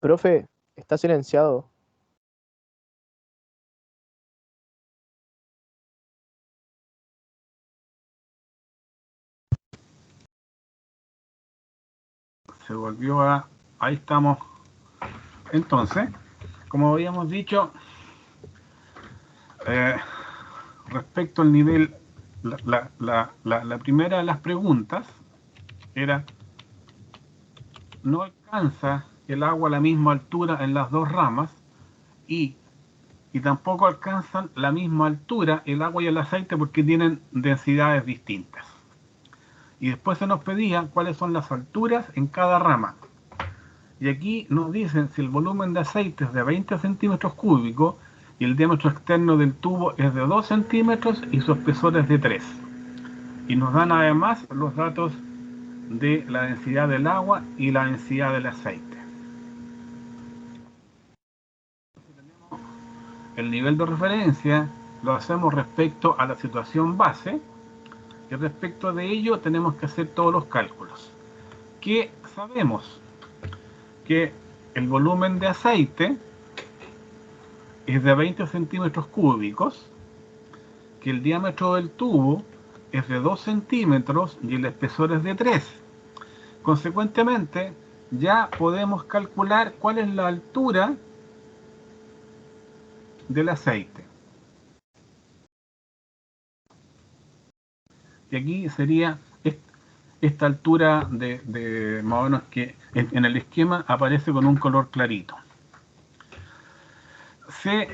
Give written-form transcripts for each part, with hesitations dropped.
Profe, está silenciado. Se volvió a... Ahí estamos. Entonces, como habíamos dicho, eh, respecto al nivel, la primera de las preguntas era, no alcanza el agua a la misma altura en las dos ramas y, y tampoco alcanzan la misma altura el agua y el aceite porque tienen densidades distintas. Y después se nos pedía cuáles son las alturas en cada rama. Y aquí nos dicen si el volumen de aceite es de 20 centímetros cúbicos y el diámetro externo del tubo es de 2 centímetros y su espesor es de 3. Y nos dan además los datos de la densidad del agua y la densidad del aceite. El nivel de referencia lo hacemos respecto a la situación base y respecto de ello tenemos que hacer todos los cálculos. ¿Qué sabemos? Que el volumen de aceite es de 20 centímetros cúbicos, que el diámetro del tubo es de 2 centímetros y el espesor es de 3. Consecuentemente, ya podemos calcular cuál es la altura del aceite. Y aquí sería esta altura de más o menos que en el esquema aparece con un color clarito. Sé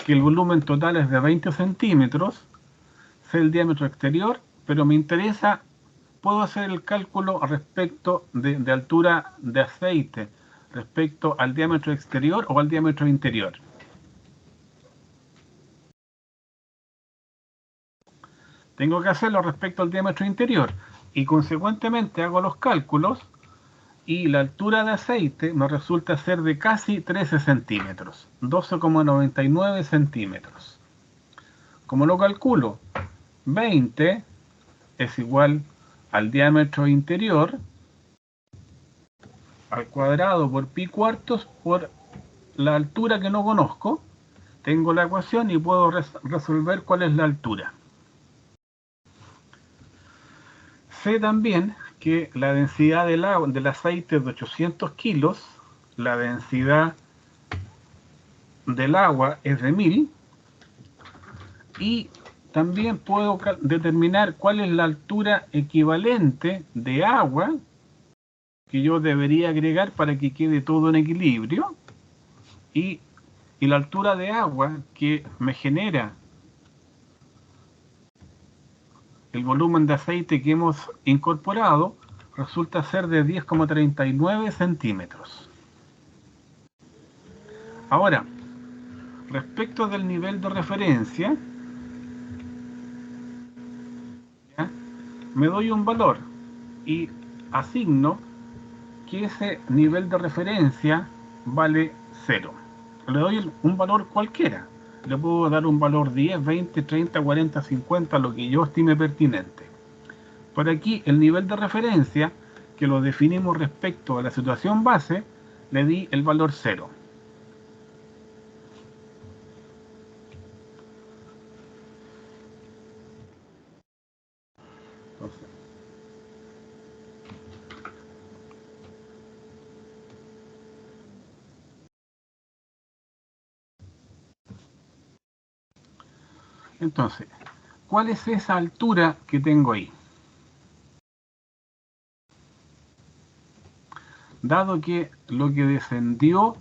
que el volumen total es de 20 centímetros, sé el diámetro exterior, pero me interesa, puedo hacer el cálculo respecto de altura de aceite, respecto al diámetro exterior o al diámetro interior. Tengo que hacerlo respecto al diámetro interior y consecuentemente hago los cálculos y la altura de aceite me resulta ser de casi 13 centímetros, 12,99 centímetros. Como lo calculo, 20 es igual al diámetro interior al cuadrado por pi cuartos por la altura que no conozco. Tengo la ecuación y puedo resolver cuál es la altura. Sé también que la densidad del aceite es de 800 kilos, la densidad del agua es de 1000 y también puedo determinar cuál es la altura equivalente de agua que yo debería agregar para que quede todo en equilibrio y la altura de agua que me genera el volumen de aceite que hemos incorporado resulta ser de 10,39 centímetros. Ahora, respecto del nivel de referencia, ¿ya? Me doy un valor y asigno que ese nivel de referencia vale 0. Le doy un valor cualquiera. Le puedo dar un valor 10, 20, 30, 40, 50, lo que yo estime pertinente. Por aquí, el nivel de referencia, que lo definimos respecto a la situación base, le di el valor 0. Entonces, ¿cuál es esa altura que tengo ahí? Dado que lo que descendió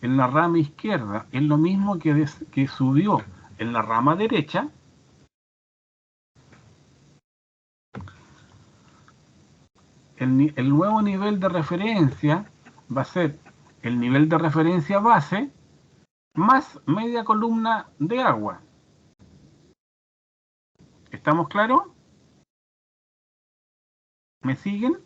en la rama izquierda es lo mismo que subió en la rama derecha, el nuevo nivel de referencia va a ser el nivel de referencia base más media columna de agua. ¿Estamos claros? ¿Me siguen?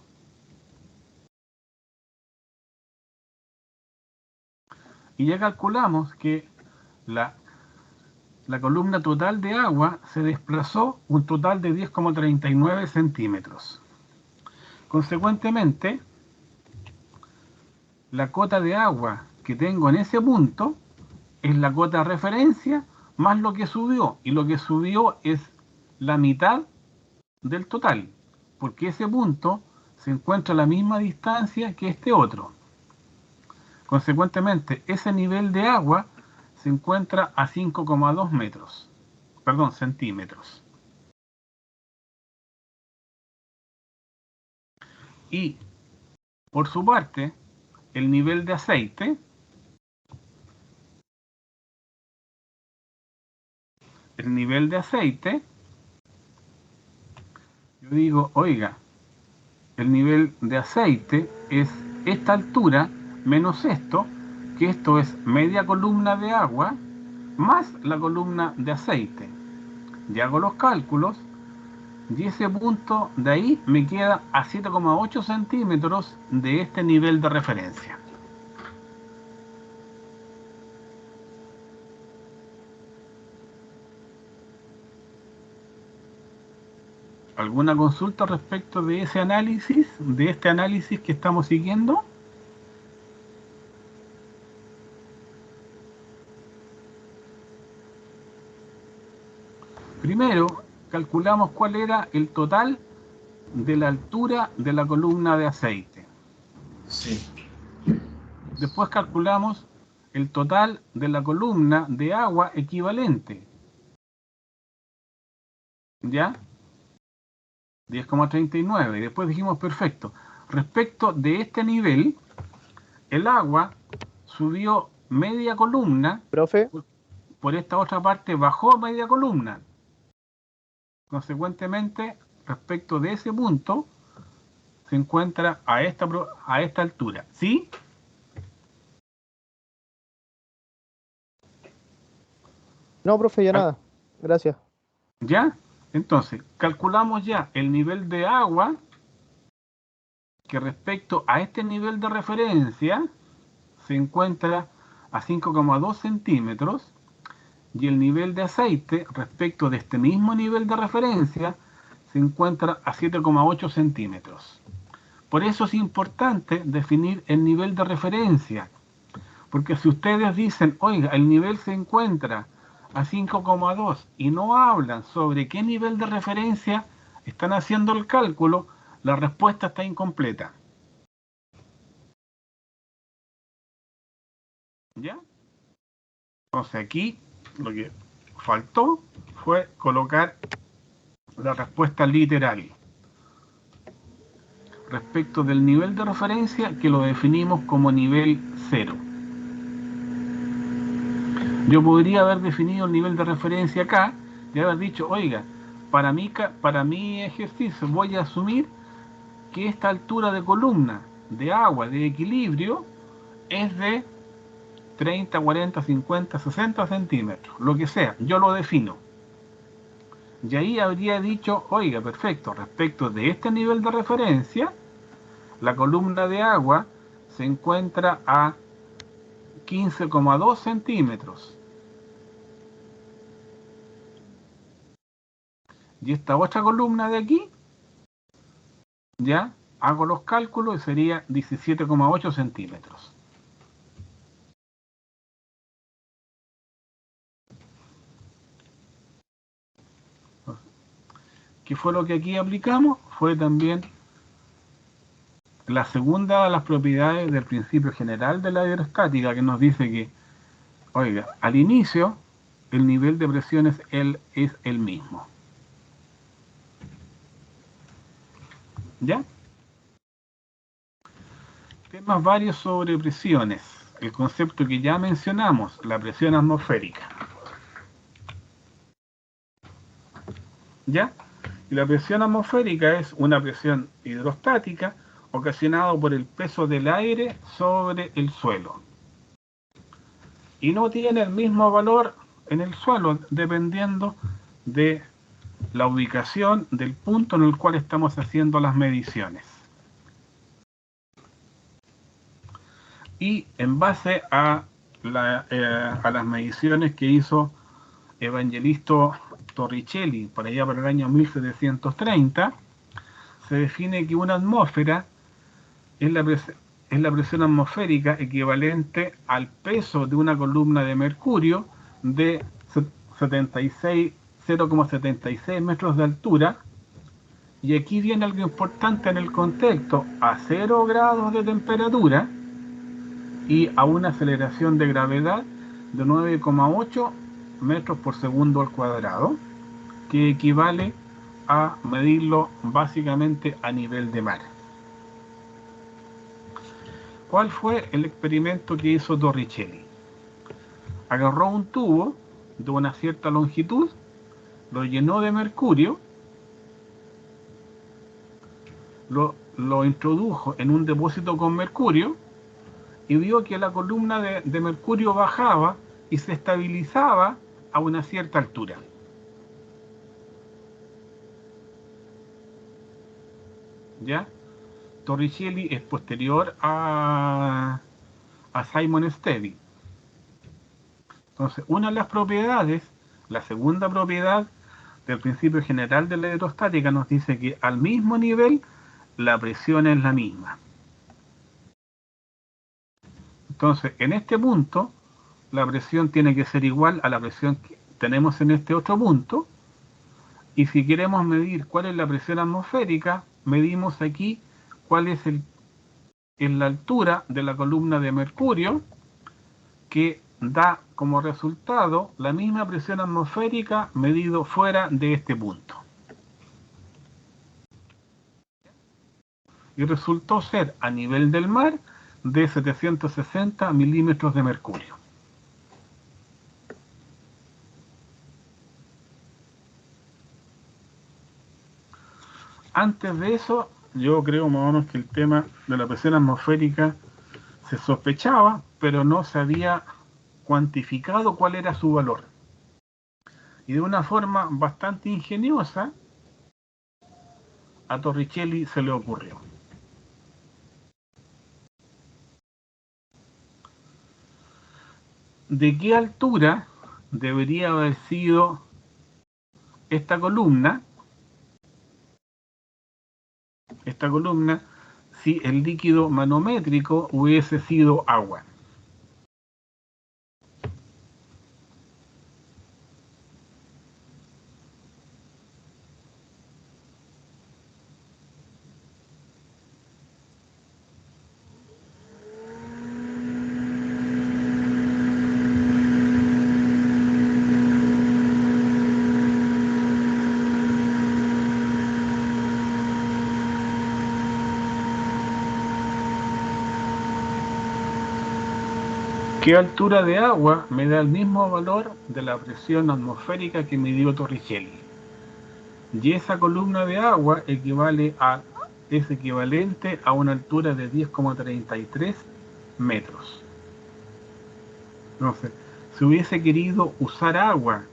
Y ya calculamos que la columna total de agua se desplazó un total de 10,39 centímetros. Consecuentemente, la cota de agua que tengo en ese punto es la cota de referencia más lo que subió, y lo que subió es la mitad del total, porque ese punto se encuentra a la misma distancia que este otro. Consecuentemente, ese nivel de agua se encuentra a 5,2 metros, perdón, centímetros. Y, por su parte, el nivel de aceite, yo digo, oiga, el nivel de aceite es esta altura menos esto, que esto es media columna de agua más la columna de aceite. Y hago los cálculos y ese punto de ahí me queda a 7,8 centímetros de este nivel de referencia. ¿Alguna consulta respecto de ese análisis, de este análisis que estamos siguiendo? Primero, calculamos cuál era el total de la altura de la columna de aceite. Sí. Después calculamos el total de la columna de agua equivalente. ¿Ya? 10,39. Y después dijimos, perfecto, respecto de este nivel, el agua subió media columna. Profe, Por esta otra parte bajó media columna. Consecuentemente, respecto de ese punto, se encuentra a esta altura. ¿Sí? no, profe, ya nada. Gracias. ¿Ya? Entonces, calculamos ya el nivel de agua que respecto a este nivel de referencia se encuentra a 5,2 centímetros y el nivel de aceite respecto de este mismo nivel de referencia se encuentra a 7,8 centímetros. Por eso es importante definir el nivel de referencia, porque si ustedes dicen, oiga, el nivel se encuentra a 5,2 y no hablan sobre qué nivel de referencia están haciendo el cálculo, la respuesta está incompleta. ¿Ya? Entonces aquí lo que faltó fue colocar la respuesta literal respecto del nivel de referencia que lo definimos como nivel 0. Yo podría haber definido el nivel de referencia acá y haber dicho, oiga, para mi ejercicio voy a asumir que esta altura de columna de agua de equilibrio es de 30, 40, 50, 60 centímetros, lo que sea, yo lo defino. Y ahí habría dicho, oiga, perfecto, respecto de este nivel de referencia, la columna de agua se encuentra a 15,2 centímetros. Y esta otra columna de aquí, ya hago los cálculos y sería 17,8 centímetros. ¿Qué fue lo que aquí aplicamos? Fue también la segunda de las propiedades del principio general de la hidrostática, que nos dice que, oiga, al inicio el nivel de presión es el mismo. ¿Ya? Temas varios sobre presiones. El concepto que ya mencionamos, la presión atmosférica. ¿Ya? Y la presión atmosférica es una presión hidrostática ocasionada por el peso del aire sobre el suelo. Y no tiene el mismo valor en el suelo dependiendo de la ubicación del punto en el cual estamos haciendo las mediciones. Y en base a las mediciones que hizo Evangelisto Torricelli por allá por el año 1730, se define que una atmósfera es es la presión atmosférica equivalente al peso de una columna de mercurio de 0,76 metros de altura. Y aquí viene algo importante en el contexto: a 0 grados de temperatura y a una aceleración de gravedad de 9,8 metros por segundo al cuadrado, que equivale a medirlo básicamente a nivel de mar. ¿Cuál fue el experimento que hizo Torricelli? Agarró un tubo de una cierta longitud, lo llenó de mercurio, lo introdujo en un depósito con mercurio y vio que la columna de mercurio bajaba y se estabilizaba a una cierta altura. ¿Ya? Torricelli es posterior a Simon Stevie. Entonces, una de las propiedades, la segunda propiedad del principio general de la hidrostática, nos dice que al mismo nivel la presión es la misma. Entonces, en este punto, la presión tiene que ser igual a la presión que tenemos en este otro punto. Y si queremos medir cuál es la presión atmosférica, medimos aquí cuál es la altura de la columna de mercurio, que da como resultado la misma presión atmosférica medido fuera de este punto. Y resultó ser a nivel del mar de 760 milímetros de mercurio. Antes de eso, yo creo más o menos que el tema de la presión atmosférica se sospechaba, pero no se había cuantificado cuál era su valor. Y de una forma bastante ingeniosa, a Torricelli se le ocurrió. ¿De qué altura debería haber sido esta columna si el líquido manométrico hubiese sido agua? ¿Qué altura de agua me da el mismo valor de la presión atmosférica que midió Torricelli? Y esa columna de agua es equivalente a una altura de 10,33 metros. Entonces, si hubiese querido usar agua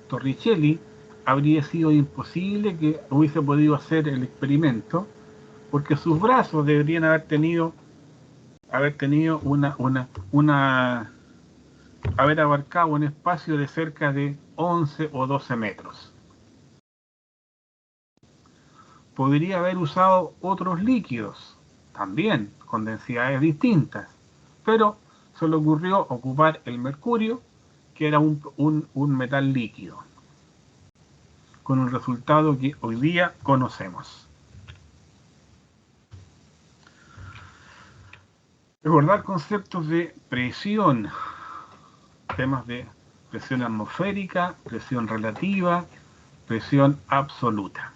Torricelli, habría sido imposible que hubiese podido hacer el experimento, porque sus brazos deberían haber tenido haber abarcado un espacio de cerca de 11 o 12 metros. Podría haber usado otros líquidos, también con densidades distintas, pero se le ocurrió ocupar el mercurio, que era un metal líquido, con un resultado que hoy día conocemos. Recordar conceptos de presión, temas de presión atmosférica, presión relativa, presión absoluta.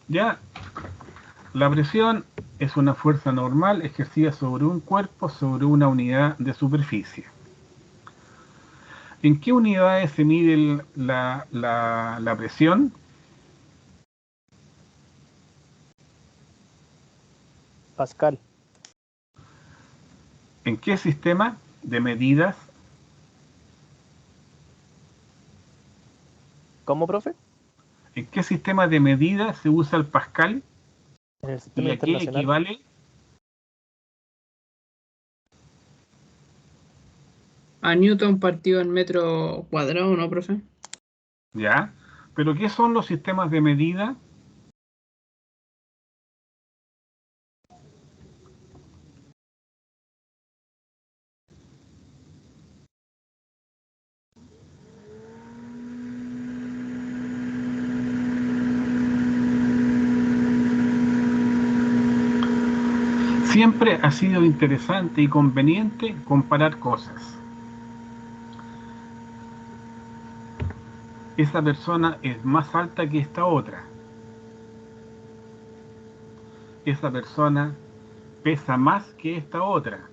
Ya, la presión es una fuerza normal ejercida sobre un cuerpo, sobre una unidad de superficie. ¿En qué unidades se mide la presión? Pascal. ¿En qué sistema de medidas? ¿Cómo, profe? ¿En qué sistema de medidas se usa el Pascal? En el sistema ¿Y a qué internacional. equivale? A Newton partido en metro cuadrado, ¿no, profe? ¿Ya? ¿Pero qué son los sistemas de medida? Siempre ha sido interesante y conveniente comparar cosas. Esa persona es más alta que esta otra. Esa persona pesa más que esta otra.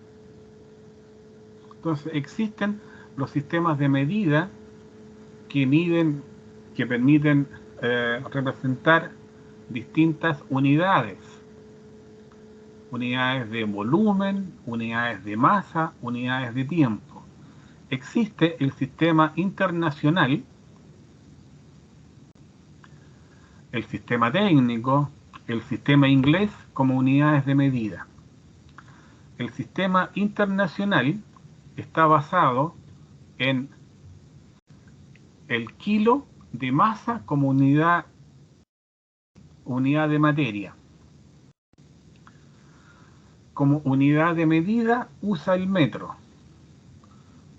Entonces existen los sistemas de medida que miden, que permiten representar distintas unidades. Unidades de volumen, unidades de masa, unidades de tiempo. Existe el sistema internacional, el sistema técnico, el sistema inglés como unidades de medida. El sistema internacional está basado en el kilo de masa como unidad de materia. Como unidad de medida usa el metro.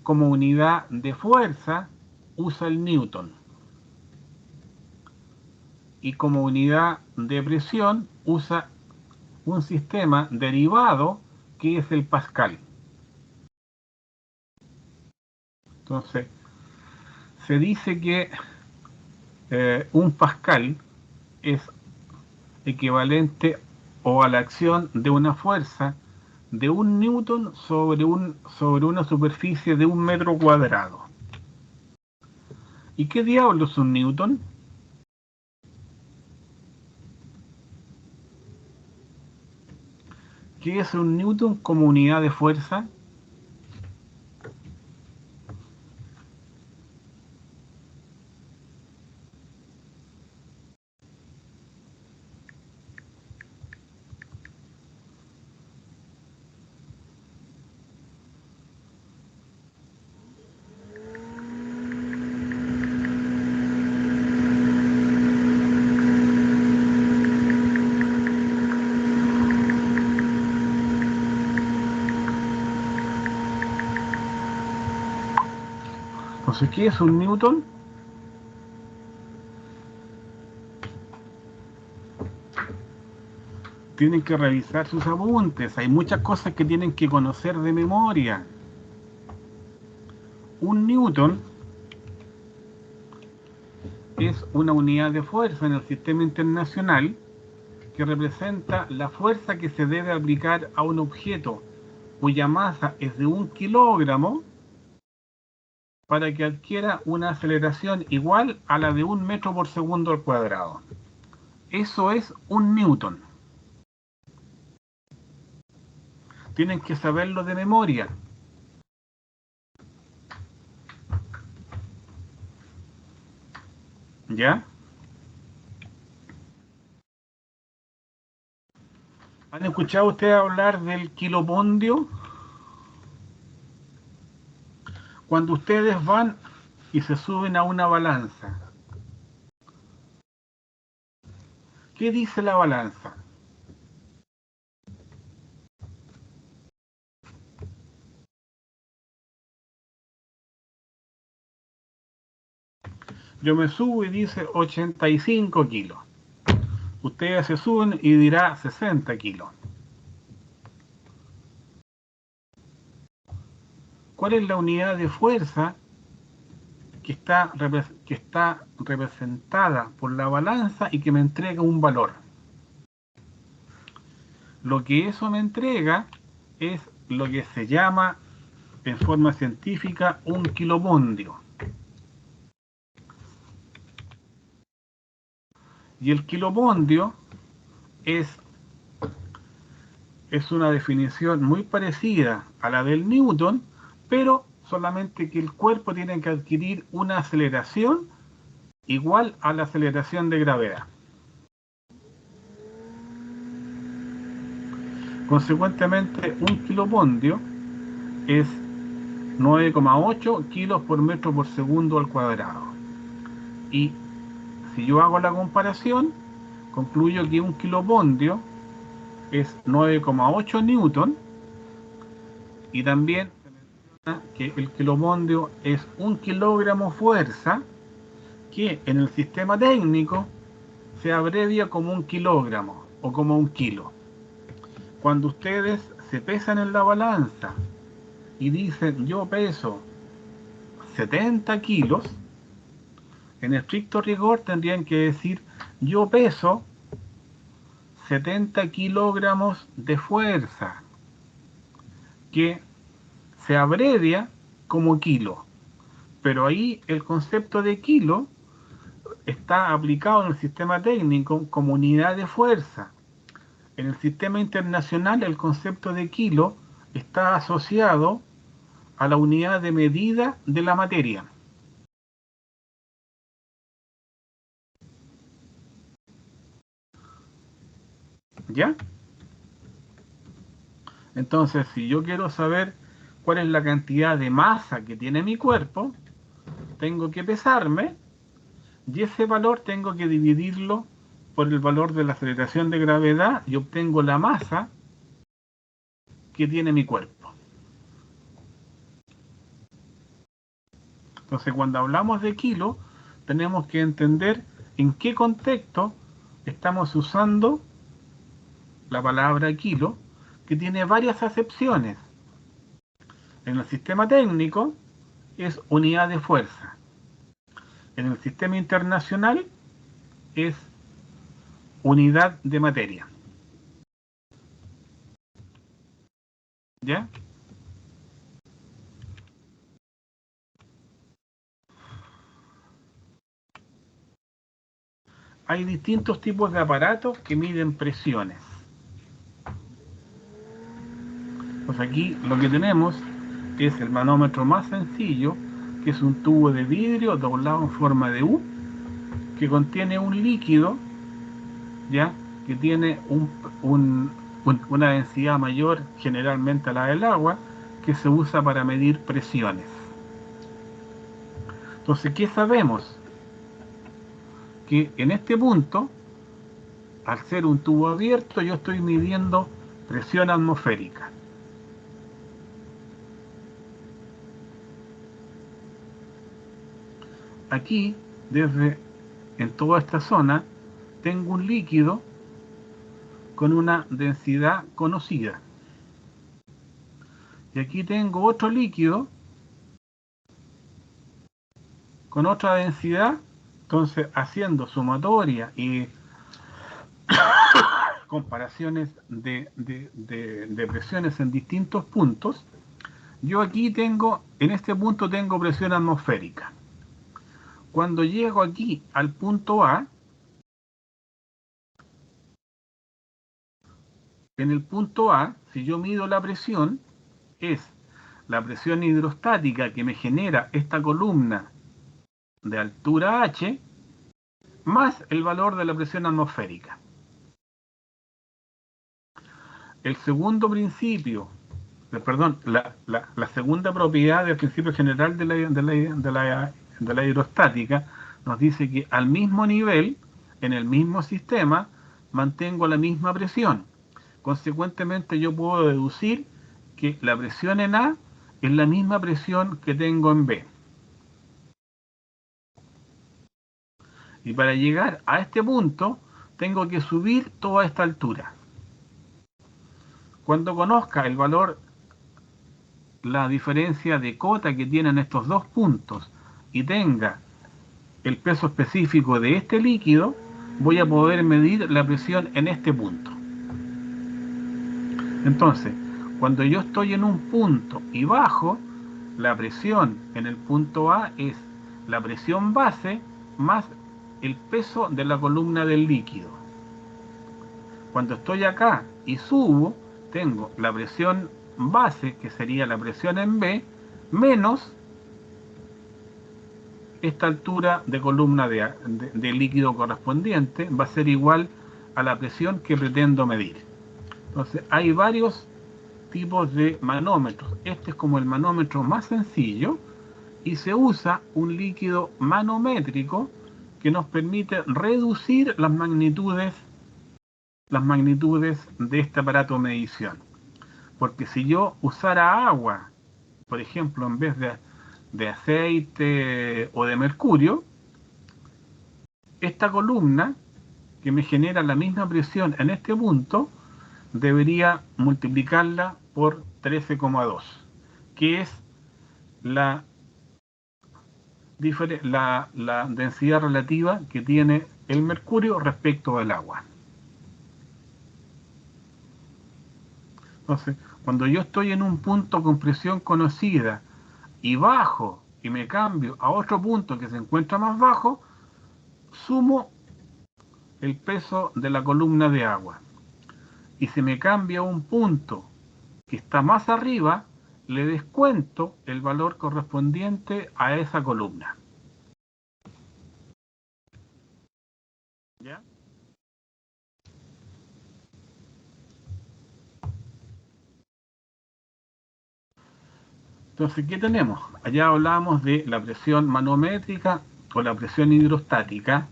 Como unidad de fuerza usa el newton. Y como unidad de presión usa un sistema derivado que es el pascal. Entonces, se dice que un pascal es equivalente o a la acción de una fuerza de 1 newton sobre una superficie de 1 metro cuadrado. ¿Y qué diablos es un newton? ¿Qué es un newton como unidad de fuerza? Entonces, ¿qué es un newton? Tienen que revisar sus apuntes. Hay muchas cosas que tienen que conocer de memoria. Un newton es una unidad de fuerza en el sistema internacional que representa la fuerza que se debe aplicar a un objeto cuya masa es de 1 kilogramo para que adquiera una aceleración igual a la de 1 metro por segundo al cuadrado. Eso es un newton. Tienen que saberlo de memoria. ¿Ya? ¿Han escuchado ustedes hablar del kilopondio? Cuando ustedes van y se suben a una balanza, ¿qué dice la balanza? Yo me subo y dice 85 kilos. Ustedes se suben y dirá 60 kilos. ¿Cuál es la unidad de fuerza que está representada por la balanza y que me entrega un valor? Lo que eso me entrega es lo que se llama en forma científica un kilopondio. Y el kilopondio es una definición muy parecida a la del newton, pero solamente que el cuerpo tiene que adquirir una aceleración igual a la aceleración de gravedad. Consecuentemente, un kilopondio es 9,8 kilos por metro por segundo al cuadrado. Y si yo hago la comparación, concluyo que un kilobondio es 9,8 newton, y también se menciona que el kilobondio es 1 kilogramo fuerza, que en el sistema técnico se abrevia como 1 kilogramo o como 1 kilo. Cuando ustedes se pesan en la balanza y dicen yo peso 70 kilos, en estricto rigor tendrían que decir yo peso 70 kilogramos de fuerza, que se abrevia como kilo. Pero ahí el concepto de kilo está aplicado en el sistema técnico como unidad de fuerza. En el sistema internacional el concepto de kilo está asociado a la unidad de medida de la materia. ¿Ya? Entonces, si yo quiero saber cuál es la cantidad de masa que tiene mi cuerpo, tengo que pesarme, y ese valor tengo que dividirlo por el valor de la aceleración de gravedad y obtengo la masa que tiene mi cuerpo. Entonces, cuando hablamos de kilo, tenemos que entender en qué contexto estamos usando la palabra kilo, que tiene varias acepciones. En el sistema técnico es unidad de fuerza. En el sistema internacional es unidad de materia. ¿Ya? Hay distintos tipos de aparatos que miden presiones. Pues aquí lo que tenemos es el manómetro más sencillo, que es un tubo de vidrio doblado en forma de U, que contiene un líquido, ¿ya? Que tiene una densidad mayor, generalmente a la del agua, que se usa para medir presiones. Entonces, ¿qué sabemos? Que en este punto, al ser un tubo abierto, yo estoy midiendo presión atmosférica. Aquí, en toda esta zona, tengo un líquido con una densidad conocida. Y aquí tengo otro líquido con otra densidad. Entonces, haciendo sumatoria y comparaciones de presiones en distintos puntos, yo aquí tengo, en este punto tengo presión atmosférica. Cuando llego aquí al punto A, en el punto A, si yo mido la presión, es la presión hidrostática que me genera esta columna de altura H, más el valor de la presión atmosférica. El segundo principio, perdón, la segunda propiedad del principio general de la hidrostática nos dice que al mismo nivel, en el mismo sistema, mantengo la misma presión. Consecuentemente, yo puedo deducir que la presión en A es la misma presión que tengo en B. Y para llegar a este punto, tengo que subir toda esta altura. Cuando conozca el valor, la diferencia de cota que tienen estos dos puntos, y tenga el peso específico de este líquido, voy a poder medir la presión en este punto. Entonces, cuando yo estoy en un punto y bajo, la presión en el punto A es la presión base más el peso de la columna del líquido. Cuando estoy acá y subo, tengo la presión base, que sería la presión en B, menos esta altura de columna de líquido correspondiente, va a ser igual a la presión que pretendo medir. Entonces, hay varios tipos de manómetros. Este es como el manómetro más sencillo, y se usa un líquido manométrico que nos permite reducir las magnitudes de este aparato de medición. Porque si yo usara agua, por ejemplo, en vez de aceite o de mercurio, esta columna que me genera la misma presión en este punto, debería multiplicarla por 13,2, que es la densidad relativa que tiene el mercurio respecto al agua. Entonces, cuando yo estoy en un punto con presión conocida y bajo y me cambio a otro punto que se encuentra más bajo, sumo el peso de la columna de agua. Y si me cambia a un punto que está más arriba, le descuento el valor correspondiente a esa columna. ¿Ya? Entonces, ¿qué tenemos? Allá hablamos de la presión manométrica o la presión hidrostática,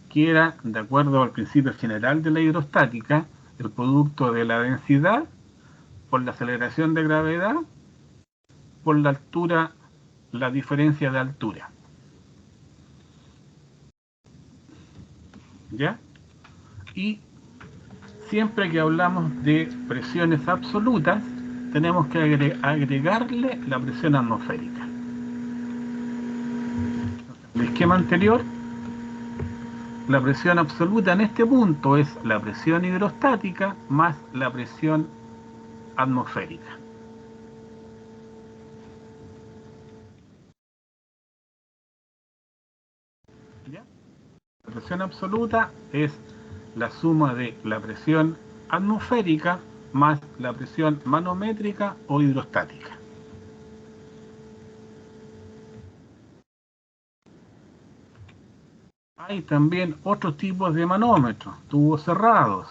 que era, de acuerdo al principio general de la hidrostática, el producto de la densidad por la aceleración de gravedad por la altura, la diferencia de altura. ¿Ya? Y siempre que hablamos de presiones absolutas, tenemos que agregarle la presión atmosférica. El esquema anterior, la presión absoluta en este punto es la presión hidrostática más la presión atmosférica. ¿Ya? La presión absoluta es la suma de la presión atmosférica más la presión manométrica o hidrostática. Hay también otros tipos de manómetros, tubos cerrados.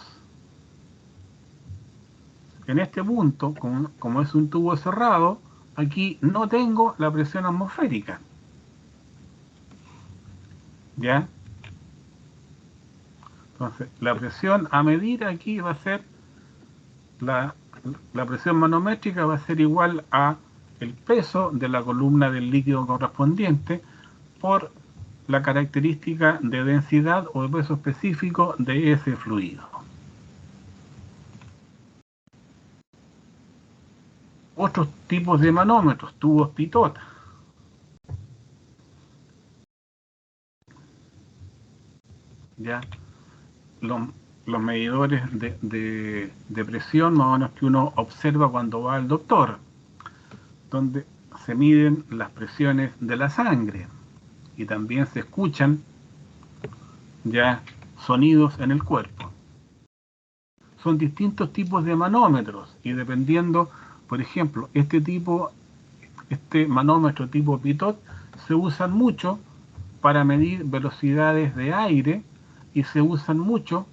En este punto, como es un tubo cerrado, aquí no tengo la presión atmosférica. ¿Ya? Entonces, la presión a medir aquí va a ser, la presión manométrica va a ser igual a el peso de la columna del líquido correspondiente por la característica de densidad o de peso específico de ese fluido. Otros tipos de manómetros, tubos pitota. ¿Ya? Los medidores de presión más o menos que uno observa cuando va al doctor, donde se miden las presiones de la sangre y también se escuchan ya sonidos en el cuerpo. Son distintos tipos de manómetros y dependiendo, por ejemplo, este manómetro tipo pitot se usan mucho para medir velocidades de aire y se usan mucho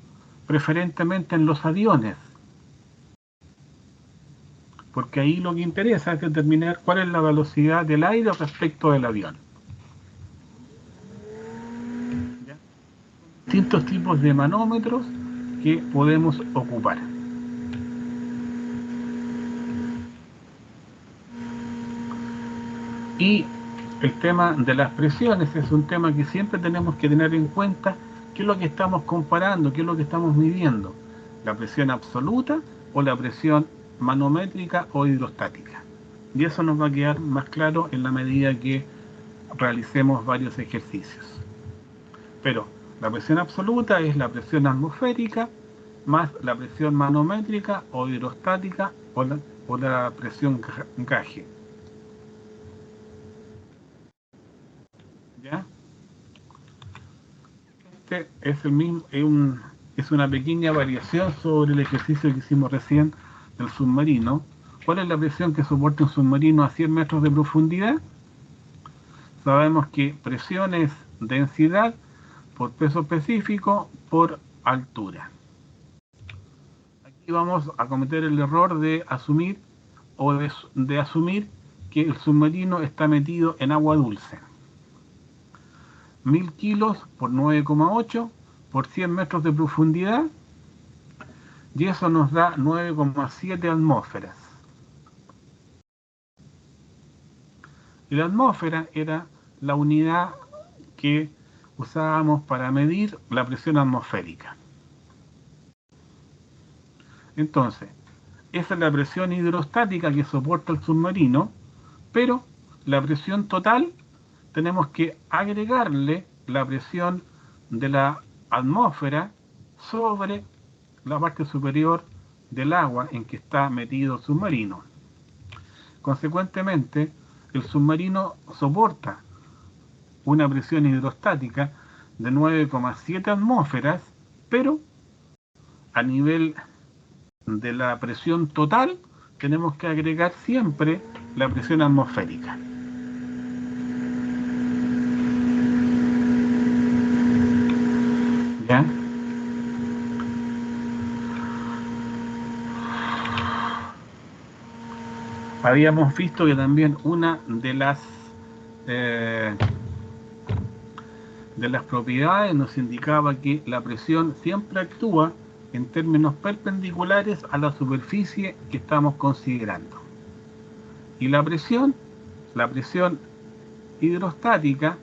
preferentemente en los aviones, porque ahí lo que interesa es determinar cuál es la velocidad del aire respecto del avión. ¿Ya? Distintos tipos de manómetros que podemos ocupar. Y el tema de las presiones es un tema que siempre tenemos que tener en cuenta. ¿Qué es lo que estamos comparando? ¿Qué es lo que estamos midiendo? ¿La presión absoluta o la presión manométrica o hidrostática? Y eso nos va a quedar más claro en la medida que realicemos varios ejercicios. Pero la presión absoluta es la presión atmosférica más la presión manométrica o hidrostática o la presión gauge. ¿Ya? Este es el mismo, es una pequeña variación sobre el ejercicio que hicimos recién del submarino. ¿Cuál es la presión que soporta un submarino a 100 metros de profundidad? Sabemos que presión es densidad por peso específico por altura. Aquí vamos a cometer el error de asumir de asumir que el submarino está metido en agua dulce. 1000 kilos por 9,8 por 100 metros de profundidad, y eso nos da 9,7 atmósferas. Y la atmósfera era la unidad que usábamos para medir la presión atmosférica. Entonces, esa es la presión hidrostática que soporta el submarino, pero la presión total tenemos que agregarle la presión de la atmósfera sobre la parte superior del agua en que está metido el submarino. Consecuentemente, el submarino soporta una presión hidrostática de 9,7 atmósferas, pero a nivel de la presión total tenemos que agregar siempre la presión atmosférica. ¿Ya? Habíamos visto que también una de las propiedades nos indicaba que la presión siempre actúa en términos perpendiculares a la superficie que estamos considerando. Y la presión hidrostática,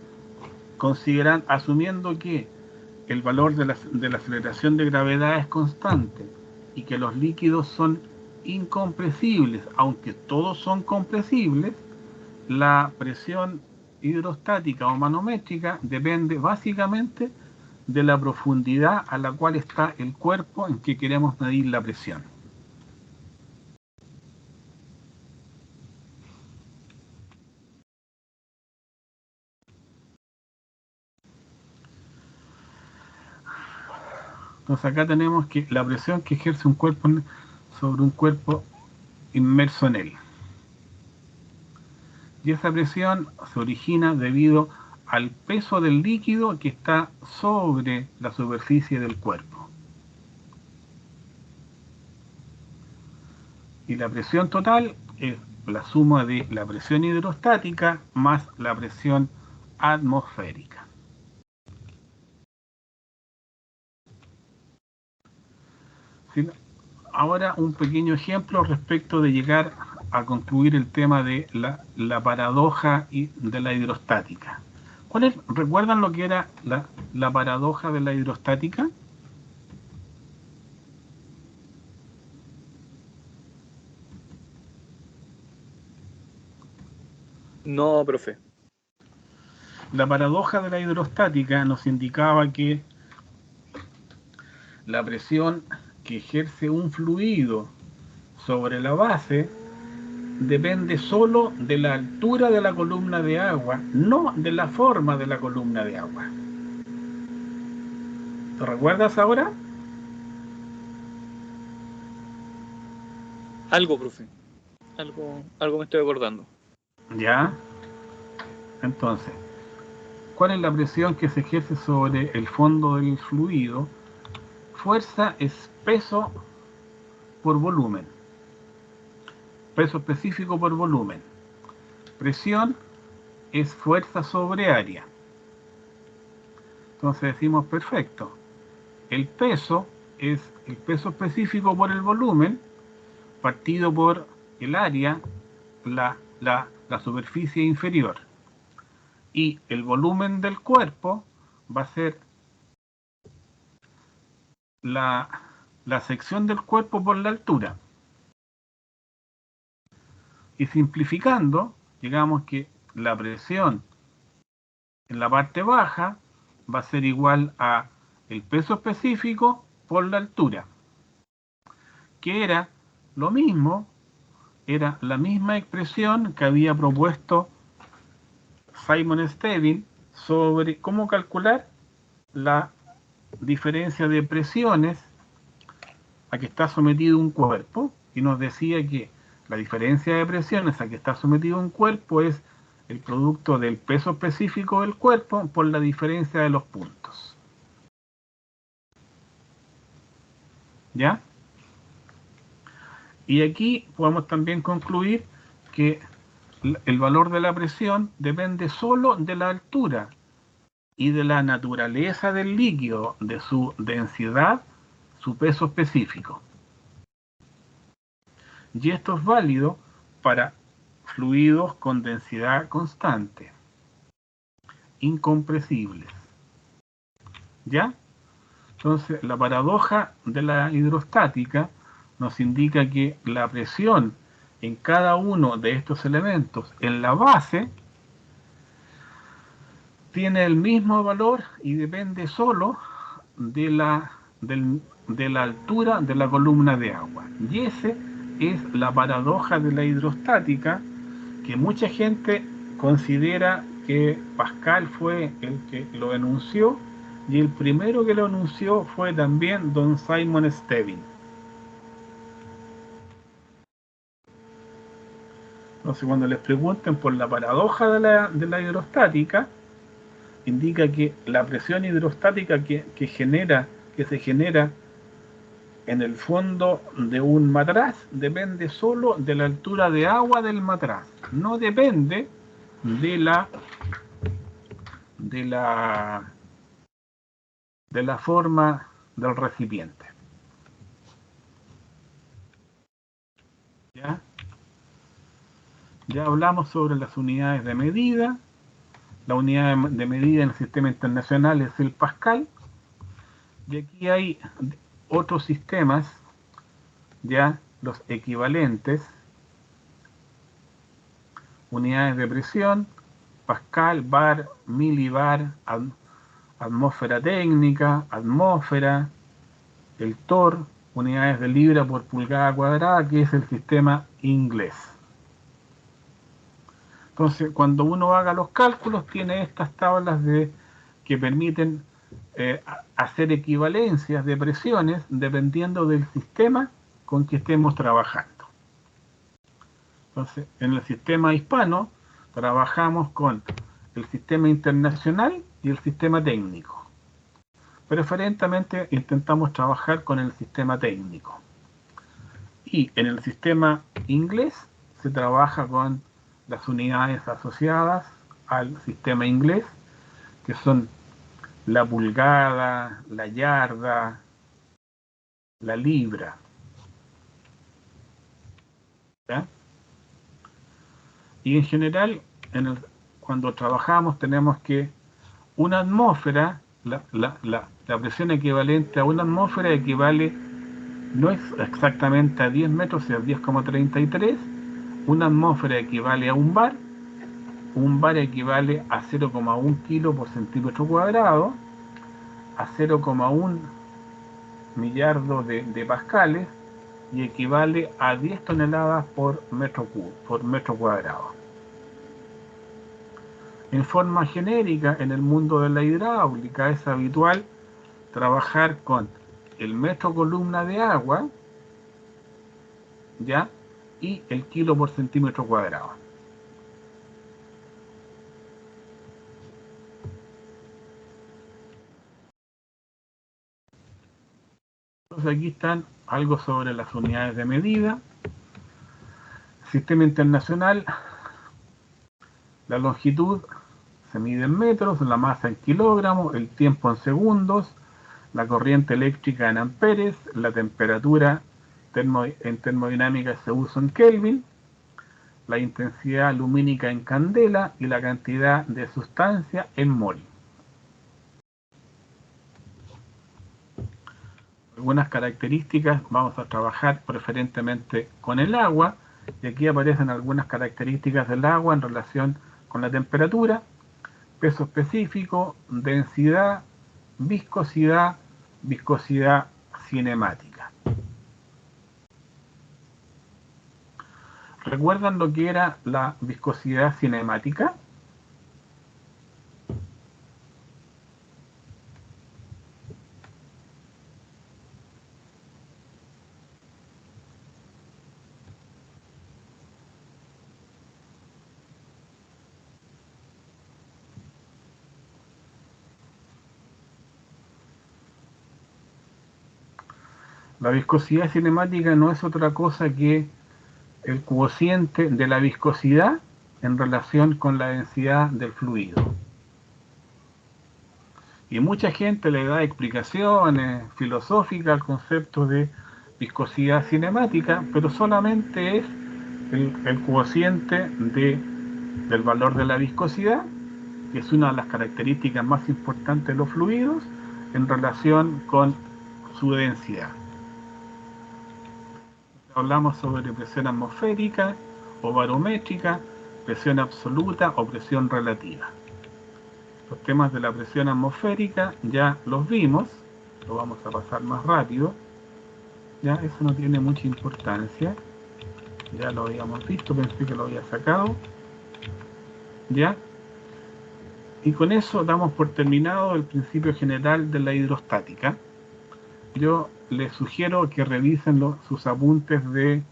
asumiendo que el valor de la aceleración de gravedad es constante y que los líquidos son incompresibles, aunque todos son compresibles, la presión hidrostática o manométrica depende básicamente de la profundidad a la cual está el cuerpo en que queremos medir la presión. Entonces acá tenemos que la presión que ejerce un cuerpo sobre un cuerpo inmerso en él. Y esa presión se origina debido al peso del líquido que está sobre la superficie del cuerpo. Y la presión total es la suma de la presión hidrostática más la presión atmosférica. Ahora un pequeño ejemplo respecto de llegar a concluir el tema de la paradoja de la hidrostática. ¿Recuerdan lo que era la paradoja de la hidrostática? No, profe. La paradoja de la hidrostática nos indicaba que la presión que ejerce un fluido sobre la base depende solo de la altura de la columna de agua, no de la forma de la columna de agua. ¿Te recuerdas ahora? Algo, profe. Algo me estoy acordando. ¿Ya? Entonces, ¿cuál es la presión que se ejerce sobre el fondo del fluido? Fuerza es peso por volumen. Peso específico por volumen. Presión es fuerza sobre área. Entonces decimos, perfecto. El peso es el peso específico por el volumen partido por el área, la superficie inferior. Y el volumen del cuerpo va a ser la sección del cuerpo por la altura. Y simplificando, digamos que la presión en la parte baja va a ser igual a el peso específico por la altura, que era lo mismo, era la misma expresión que había propuesto Simon Stevin sobre cómo calcular la diferencia de presiones a que está sometido un cuerpo, y nos decía que la diferencia de presiones a que está sometido un cuerpo es el producto del peso específico del cuerpo por la diferencia de los puntos. ¿Ya? Y aquí podemos también concluir que el valor de la presión depende solo de la altura y de la naturaleza del líquido, de su densidad, su peso específico. Y esto es válido para fluidos con densidad constante, incompresibles. ¿Ya? Entonces, la paradoja de la hidrostática nos indica que la presión en cada uno de estos elementos en la base tiene el mismo valor y depende solo de la altura de la columna de agua. Y esa es la paradoja de la hidrostática, que mucha gente considera que Pascal fue el que lo enunció, y el primero que lo anunció fue también don Simon Stevin. Entonces, cuando les pregunten por la paradoja de la hidrostática, indica que la presión hidrostática que se genera en el fondo de un matraz depende solo de la altura de agua del matraz, no depende de la forma del recipiente. Ya hablamos sobre las unidades de medida. La unidad de medida en el sistema internacional es el Pascal. Y aquí hay otros sistemas, ya los equivalentes, unidades de presión, Pascal, bar, milibar, atmósfera técnica, atmósfera, el torr, unidades de libra por pulgada cuadrada, que es el sistema inglés. Entonces, cuando uno haga los cálculos, tiene estas tablas que permiten hacer equivalencias de presiones dependiendo del sistema con que estemos trabajando. Entonces, en el sistema hispano trabajamos con el sistema internacional y el sistema técnico. Preferentemente intentamos trabajar con el sistema técnico. Y en el sistema inglés se trabaja con las unidades asociadas al sistema inglés, que son la pulgada, la yarda, la libra. ¿Ya? Y en general, cuando trabajamos tenemos que una atmósfera, la presión equivalente a una atmósfera equivale, no es exactamente a 10 metros, es 10,33. Una atmósfera equivale a un bar equivale a 0,1 kilo por centímetro cuadrado, a 0,1 millardo de pascales, y equivale a 10 toneladas por metro cuadrado. En forma genérica, en el mundo de la hidráulica es habitual trabajar con el metro columna de agua, ¿ya? Y el kilo por centímetro cuadrado. Entonces aquí están algo sobre las unidades de medida. Sistema internacional, la longitud se mide en metros, la masa en kilogramos, el tiempo en segundos, la corriente eléctrica en amperes, la temperatura en termodinámica se usa en Kelvin, la intensidad lumínica en candela y la cantidad de sustancia en mol. Algunas características, vamos a trabajar preferentemente con el agua, y aquí aparecen algunas características del agua en relación con la temperatura, peso específico, densidad, viscosidad cinemática. ¿Recuerdan lo que era la viscosidad cinemática? La viscosidad cinemática no es otra cosa que el cociente de la viscosidad en relación con la densidad del fluido. Y mucha gente le da explicaciones filosóficas al concepto de viscosidad cinemática, pero solamente es el cociente del valor de la viscosidad, que es una de las características más importantes de los fluidos en relación con su densidad. Hablamos sobre presión atmosférica o barométrica, presión absoluta o presión relativa. Los temas de la presión atmosférica ya los vimos, lo vamos a pasar más rápido. Ya eso no tiene mucha importancia, ya lo habíamos visto, pensé que lo había sacado. Ya, y con eso damos por terminado el principio general de la hidrostática. Yo les sugiero que revisen sus apuntes de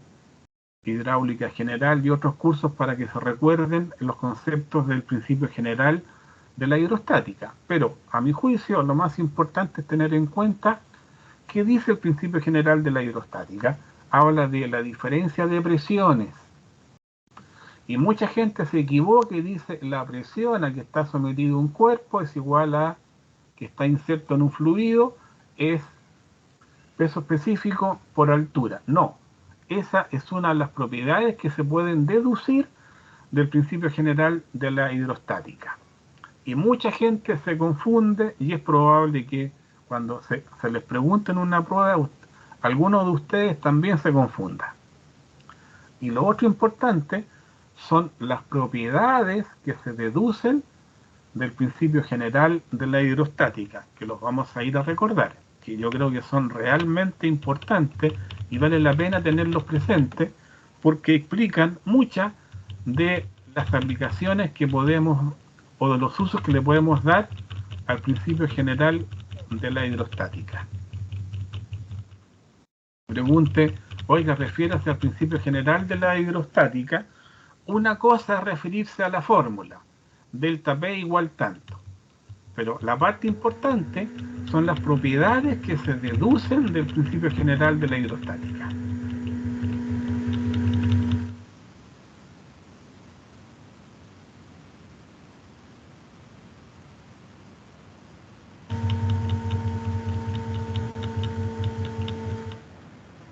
hidráulica general y otros cursos para que se recuerden los conceptos del principio general de la hidrostática. Pero a mi juicio lo más importante es tener en cuenta qué dice el principio general de la hidrostática. Habla de la diferencia de presiones. Y mucha gente se equivoca y dice la presión a que está sometido un cuerpo es igual a que está inserto en un fluido, es peso específico por altura. No, esa es una de las propiedades que se pueden deducir del principio general de la hidrostática. Y mucha gente se confunde y es probable que cuando se les pregunte en una prueba, alguno de ustedes también se confunda. Y lo otro importante son las propiedades que se deducen del principio general de la hidrostática, que los vamos a ir a recordar, que yo creo que son realmente importantes y vale la pena tenerlos presentes porque explican muchas de las aplicaciones que podemos o de los usos que le podemos dar al principio general de la hidrostática. Pregunte, oiga, refiérase al principio general de la hidrostática. Una cosa es referirse a la fórmula, delta P igual tanto. Pero la parte importante son las propiedades que se deducen del principio general de la hidrostática.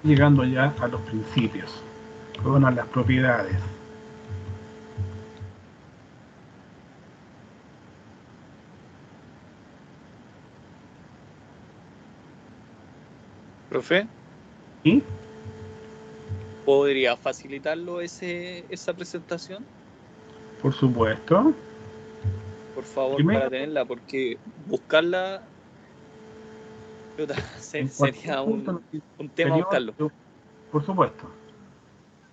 Llegando ya a los principios, perdón, a las propiedades. Profe, ¿Y? ¿podría facilitarlo esa presentación? Por supuesto. Por favor, Primero, para tenerla, porque buscarla sería un tema buscarlo. Por supuesto.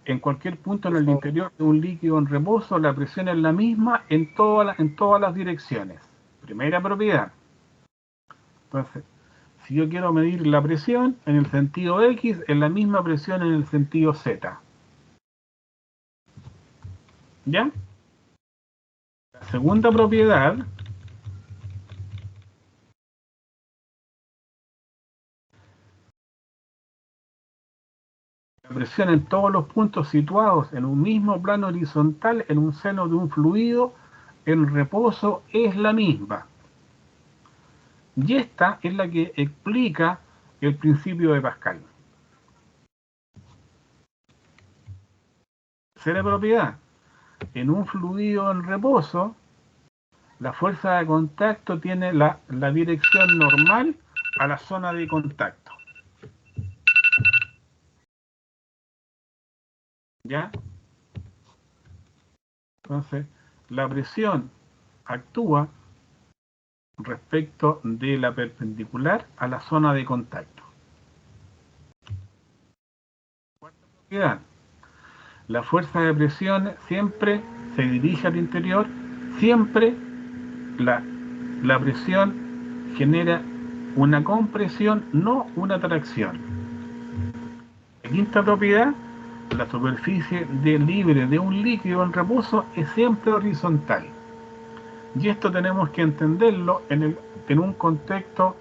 En cualquier punto en Por el favor. interior de un líquido en reposo, la presión es la misma en todas las direcciones. Primera propiedad. Entonces, si yo quiero medir la presión en el sentido X, es la misma presión en el sentido Z. ¿Ya? La segunda propiedad la presión en todos los puntos situados en un mismo plano horizontal en un seno de un fluido en reposo es la misma. Y esta es la que explica el principio de Pascal. Tercera propiedad. En un fluido en reposo, la fuerza de contacto tiene la dirección normal a la zona de contacto. ¿Ya? Entonces, la presión actúa respecto de la perpendicular a la zona de contacto. Cuarta propiedad. La fuerza de presión siempre se dirige al interior, siempre la presión genera una compresión, no una tracción. La quinta propiedad, la superficie libre de un líquido en reposo es siempre horizontal. Y esto tenemos que entenderlo en un contexto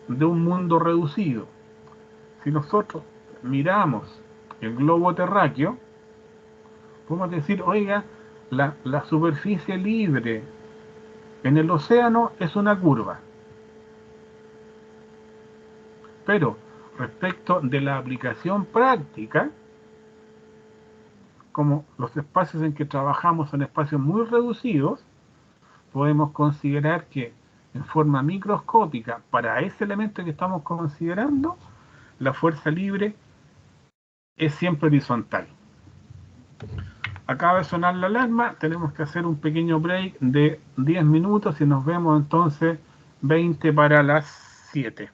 de un mundo reducido. Si nosotros miramos el globo terráqueo, podemos decir, oiga, la superficie libre en el océano es una curva. pero respecto de la aplicación práctica, como los espacios en que trabajamos son espacios muy reducidos, podemos considerar que en forma microscópica, para ese elemento que estamos considerando, la fuerza libre es siempre horizontal. Acaba de sonar la alarma, tenemos que hacer un pequeño break de 10 minutos y nos vemos entonces 20 para las 7.